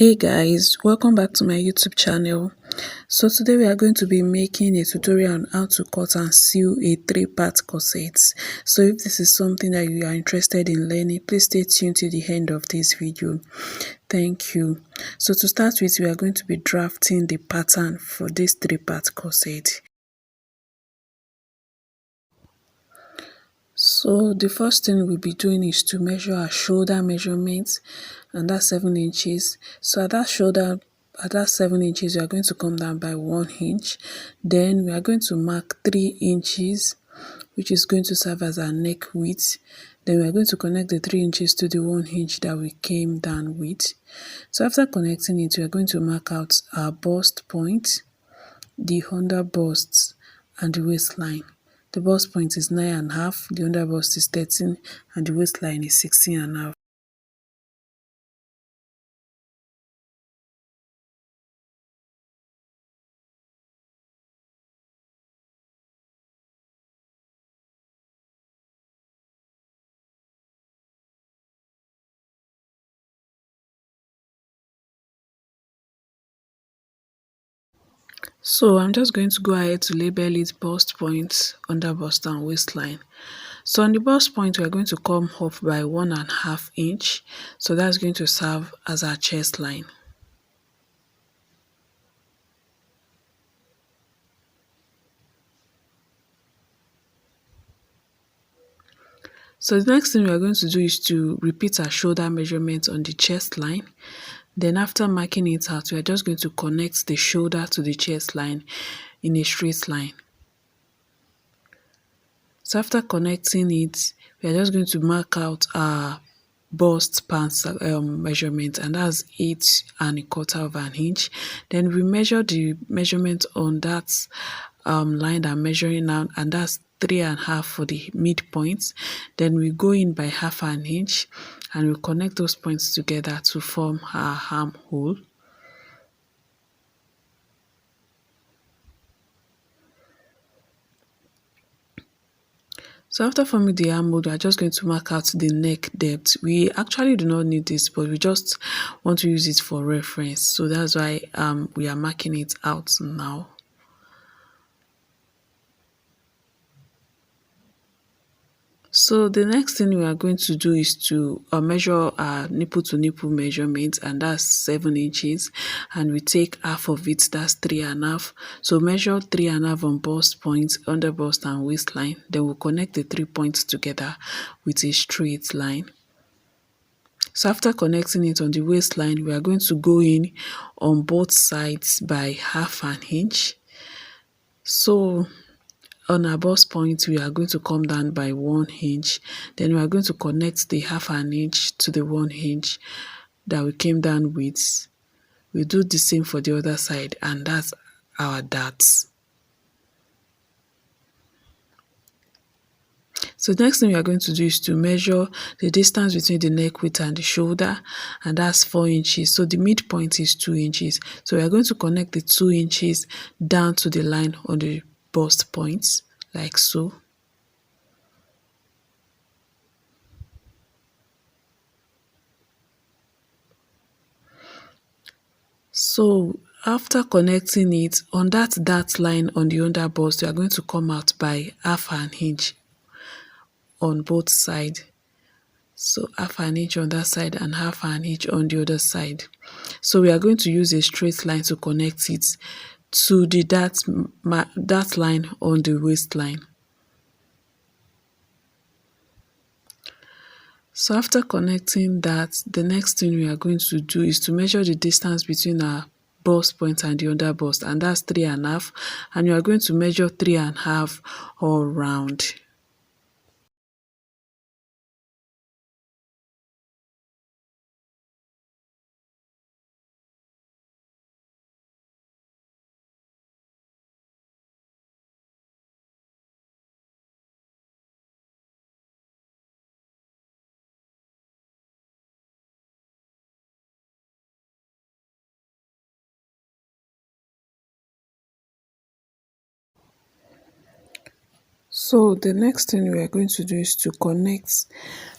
Hey guys, welcome back to my YouTube channel. So today we are going to be making a tutorial on how to cut and sew a 3-part corset. So if this is something that you are interested in learning, please stay tuned to the end of this video. Thank you. So to start with, we are going to be drafting the pattern for this 3-part corset. So the first thing we'll be doing is to measure our shoulder measurement, and that's 7 inches. So at that 7 inches, we are going to come down by 1 inch. Then we are going to mark 3 inches, which is going to serve as our neck width. Then we are going to connect the 3 inches to the 1 inch that we came down with. So after connecting it, we are going to mark out our bust point, the under bust, and the waistline. The bust point is 9.5, the under bust is 13, and the waistline is 16.5. So I'm just going to go ahead to label it bust point, under bust, and waistline. So on the bust point, we're going to come up by 1.5 inch. So that's going to serve as our chest line. So the next thing we are going to do is to repeat our shoulder measurement on the chest line. Then after marking it out, we are just going to connect the shoulder to the chest line in a straight line. So after connecting it, we are just going to mark out our bust pants measurement, and that's 8.25 of an inch. Then we measure the measurement on that line that I'm measuring out, and that's 3.5 for the midpoint. Then we go in by 1/2 an inch and we connect those points together to form our armhole. So after forming the armhole, we are just going to mark out the neck depth. We actually do not need this, but we just want to use it for reference. So that's why we are marking it out now. So the next thing we are going to do is to measure our nipple to nipple measurement, and that's 7 inches, and we take half of it, that's 3.5. So measure 3.5 on bust point, under bust, and waistline. Then we'll connect the 3 points together with a straight line. So after connecting it on the waistline, we are going to go in on both sides by 1/2 an inch. So on our bust point, we are going to come down by 1 inch. Then we are going to connect the 1/2 an inch to the 1 inch that we came down with. We do the same for the other side, and that's our darts. So the next thing we are going to do is to measure the distance between the neck width and the shoulder, and that's 4 inches. So the midpoint is 2 inches. So we are going to connect the 2 inches down to the line on the bust points, like so. So after connecting it on that dart line on the under bust, we are going to come out by 1/2 an inch on both sides. So 1/2 an inch on that side and 1/2 an inch on the other side. So we are going to use a straight line to connect it to the dart line on the waistline. So after connecting that, the next thing we are going to do is to measure the distance between our bust point and the under bust, and that's 3.5, and you are going to measure 3.5 all round. So the next thing we are going to do is to connect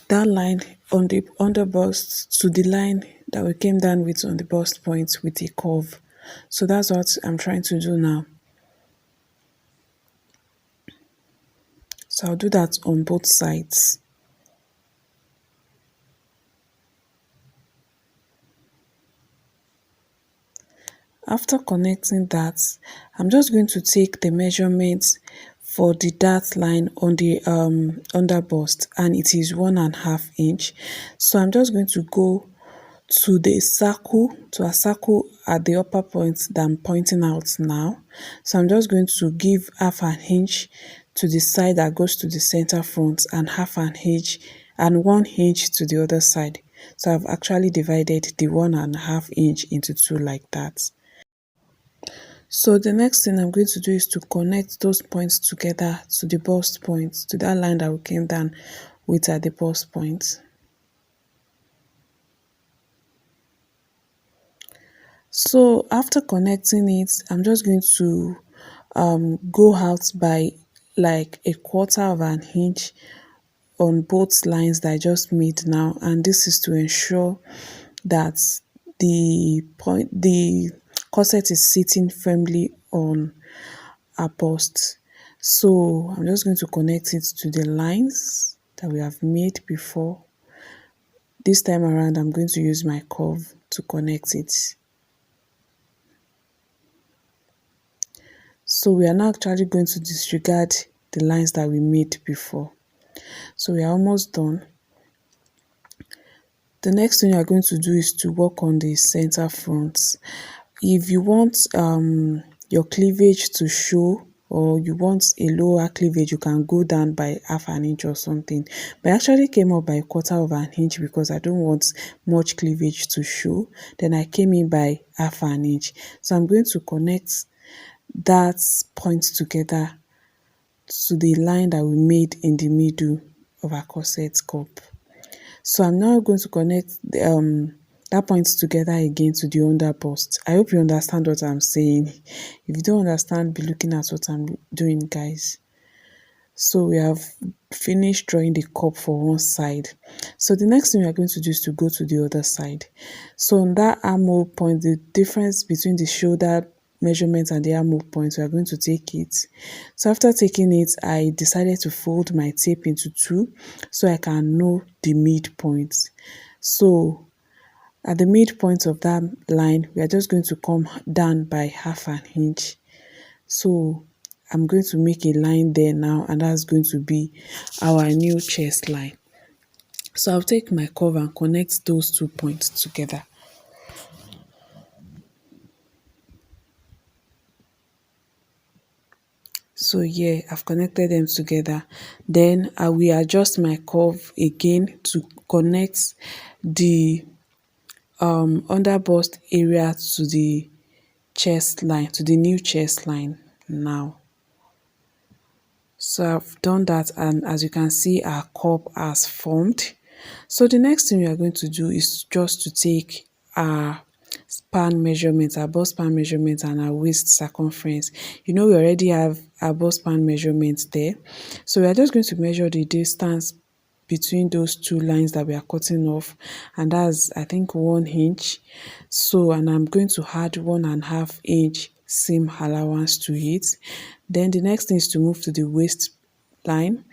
that line on the under bust to the line that we came down with on the bust point with a curve. So that's what I'm trying to do now. So I'll do that on both sides. After connecting that, I'm just going to take the measurements for the dart line on the under bust, and it is 1.5 inch. So I'm just going to go to a circle at the upper point that I'm pointing out now. So I'm just going to give half an inch to the side that goes to the center front, and half an inch and 1 inch to the other side. So I've actually divided the 1.5 inch into two like that. So the next thing I'm going to do is to connect those points together to the bust point, to that line that we came down with at the bust point. So after connecting it, I'm just going to go out by like 1/4 inch on both lines that I just made now, and this is to ensure that the corset is sitting firmly on our bust. So I'm just going to connect it to the lines that we have made before. This time around, I'm going to use my curve to connect it. So we are now actually going to disregard the lines that we made before. So we are almost done. The next thing you are going to do is to work on the center front. If you want your cleavage to show, or you want a lower cleavage, you can go down by half an inch or something. But I actually came up by 1/4 inch because I don't want much cleavage to show. Then I came in by half an inch. So I'm going to connect that point together to the line that we made in the middle of our corset cup. So I'm now going to connect that point together again to the under bust. I hope you understand what I'm saying. If you don't understand, be looking at what I'm doing, guys. So we have finished drawing the cup for one side. So the next thing we are going to do is to go to the other side. So on that armhole point, the difference between the shoulder measurement and the armhole point, we are going to take it. So after taking it, I decided to fold my tape into two so I can know the midpoint. So at the midpoint of that line, we are just going to come down by half an inch. So I'm going to make a line there now, and that's going to be our new chest line. So I'll take my curve and connect those 2 points together. So yeah, I've connected them together. Then I will adjust my curve again to connect the under bust area to the chest line, to the new chest line now. So I've done that, and as you can see, our cup has formed. So the next thing we are going to do is just to take our span measurement, our bust span measurement, and our waist circumference. You know, we already have our bust span measurement there. So we are just going to measure the distance between those two lines that we are cutting off, and that's, I think, 1 inch. So, and I'm going to add 1.5 inch seam allowance to it. Then the next thing is to move to the waist line.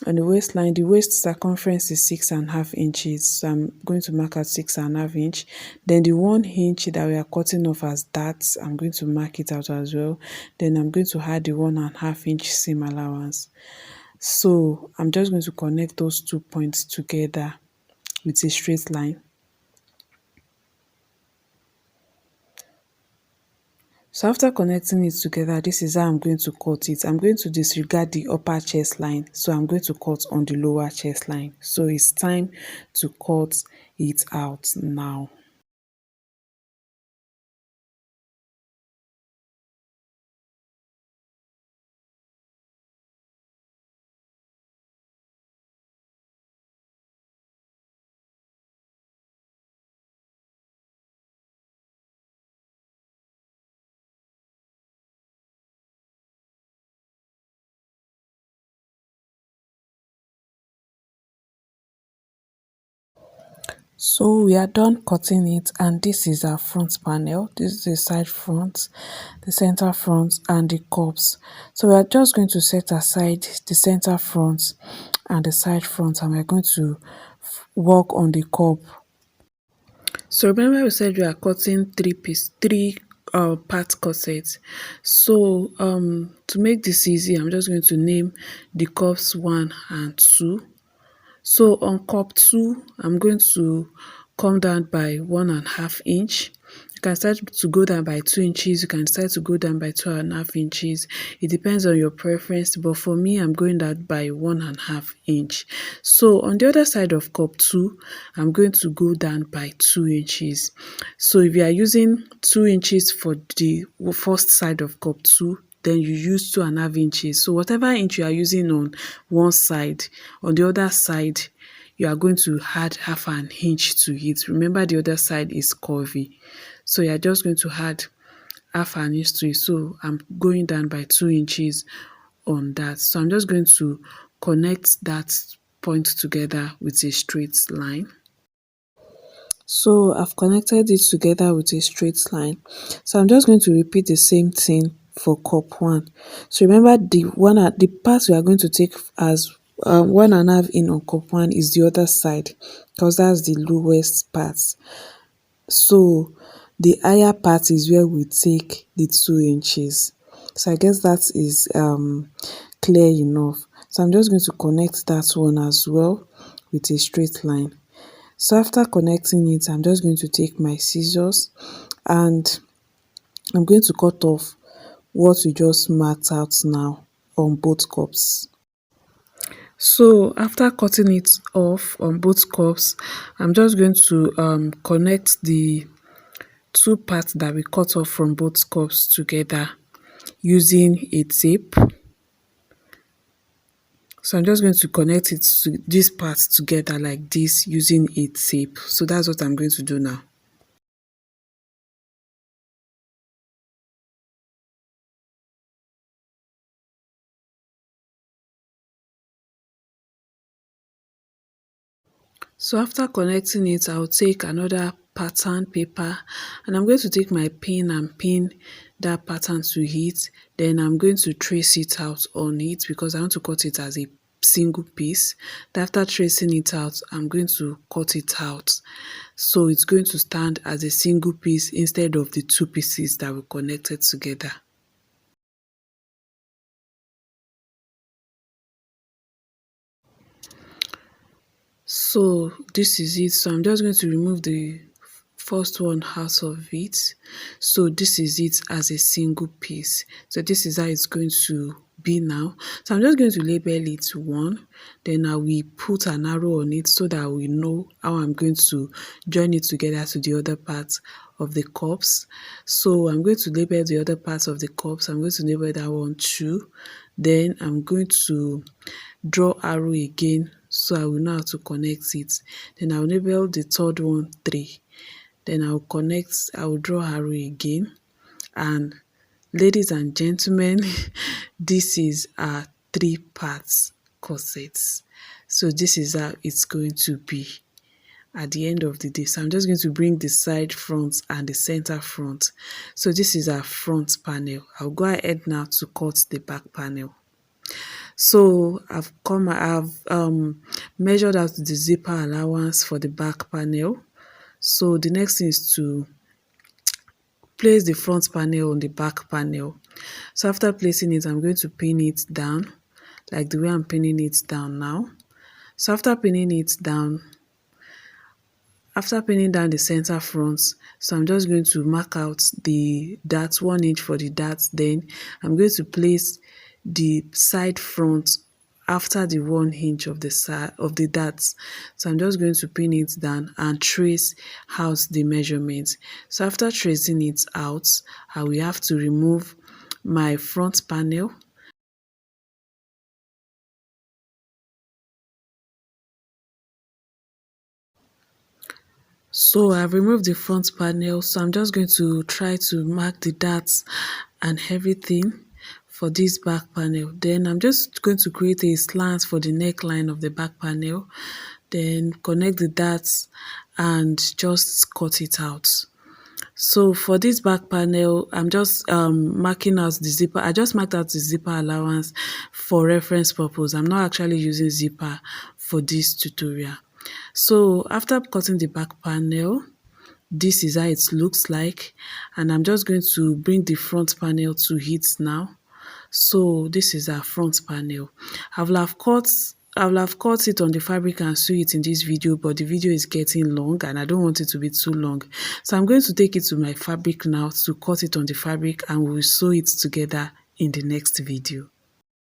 On the waistline, the waist circumference is 6.5 inches. So I'm going to mark out 6.5 inch. Then the 1 inch that we are cutting off as that, I'm going to mark it out as well. Then I'm going to add the 1.5 inch seam allowance. So I'm just going to connect those 2 points together with a straight line. So after connecting it together, this is how I'm going to cut it. I'm going to disregard the upper chest line. So I'm going to cut on the lower chest line. So it's time to cut it out now. So we are done cutting it, and this is our front panel. This is the side front, the center front, and the cups. So we are just going to set aside the center front and the side front, and we're going to work on the cup. So remember we said we are cutting three part corsets. So to make this easy, I'm just going to name the cups 1 and 2. So on cup 2, I'm going to come down by 1.5 inch. You can start to go down by 2 inches, you can start to go down by 2.5 inches. It depends on your preference, but for me, I'm going down by 1.5 inch. So on the other side of cup 2, I'm going to go down by 2 inches. So if you are using 2 inches for the first side of cup 2, then you use 2.5 inches. So whatever inch you are using on one side, on the other side, you are going to add half an inch to it. Remember, the other side is curvy. So you are just going to add half an inch to it. So I'm going down by 2 inches on that. So I'm just going to connect that point together with a straight line. So I've connected it together with a straight line. So I'm just going to repeat the same thing for cup 1. So remember, the part we are going to take as 1.5 in on cup 1 is the other side, because that's the lowest part. So the higher part is where we take the 2 inches. So I guess that is clear enough. So I'm just going to connect that one as well with a straight line. So after connecting it, I'm just going to take my scissors and I'm going to cut off what we just marked out now on both cups. So after cutting it off on both cups, I'm just going to connect the two parts that we cut off from both cups together using a tape. So I'm just going to connect it to these parts together like this using a tape. So that's what I'm going to do now. So after connecting it, I'll take another pattern paper and I'm going to take my pin and pin that pattern to it. Then I'm going to trace it out on it because I want to cut it as a single piece. Then after tracing it out, I'm going to cut it out. So it's going to stand as a single piece instead of the two pieces that we connected together. So this is it. So I'm just going to remove the first one out of it. So this is it as a single piece. So this is how it's going to be now. So I'm just going to label it 1. Then I will put an arrow on it so that we know how I'm going to join it together to the other part of the cups. So I'm going to label the other parts of the cups. I'm going to label that one 2. Then I'm going to draw arrow again so I will know how to connect it. Then I'll label the third one 3. Then I'll draw arrow again. And ladies and gentlemen, this is our 3 parts corsets. So this is how it's going to be at the end of the day. So I'm just going to bring the side front and the center front. So this is our front panel. I'll go ahead now to cut the back panel. So I've measured out the zipper allowance for the back panel. So the next thing is to place the front panel on the back panel. So after placing it, I'm going to pin it down like the way I'm pinning it down now. So after pinning down the center front, so I'm just going to mark out the darts, 1 inch for the darts. Then I'm going to place the side front after the 1 inch of the side of the darts. So I'm just going to pin it down and trace out the measurements. So after tracing it out, I will have to remove my front panel. So I've removed the front panel, so I'm just going to try to mark the darts and everything for this back panel. Then I'm just going to create a slant for the neckline of the back panel, then connect the darts and just cut it out. So for this back panel, I'm just marking out the zipper. I just marked out the zipper allowance for reference purpose. I'm not actually using zipper for this tutorial. So after cutting the back panel, this is how it looks like, and I'm just going to bring the front panel to it now. So this is our front panel. I will have cut it on the fabric and sew it in this video, but the video is getting long and I don't want it to be too long. So I'm going to take it to my fabric now to cut it on the fabric, and we will sew it together in the next video.